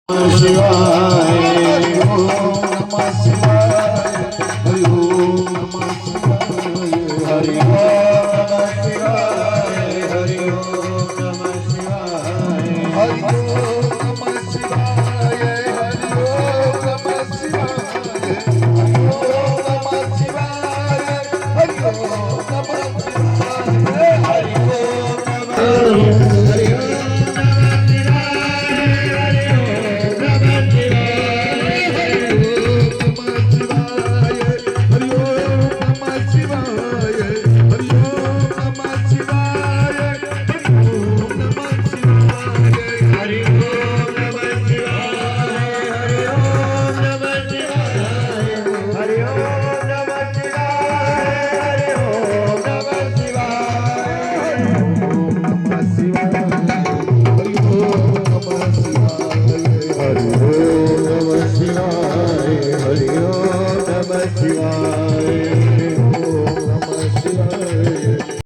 शिवाय ओम नमः शिवाय हरि ओम नमः शिवाय हरि ओम नमः शिवाय हरि ओम नमः शिवाय हरि ओम नमः शिवाय हरि ओम नमः शिवाय हरि ओम नमः शिवाय हरि ओम नमः शिवाय हरि ओम हरि ओम नमः शिवाय